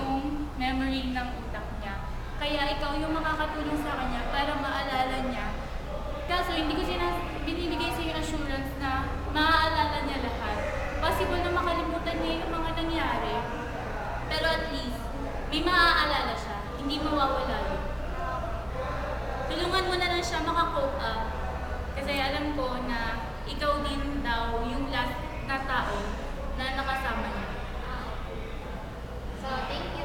yung memory ng utak niya. Kaya ikaw yung makakatulong sa kanya para maalala niya. Kaso hindi ko binibigay sa yung assurance na maaalala niya lahat. Possible na makalimutan niya yung mga nangyari. Pero at least, may maaalala siya. Hindi mawawala yun. Tulungan mo na lang siya makakope up. Kasi alam ko na ikaw din daw yung last na tao na nakasama niya. So, thank you.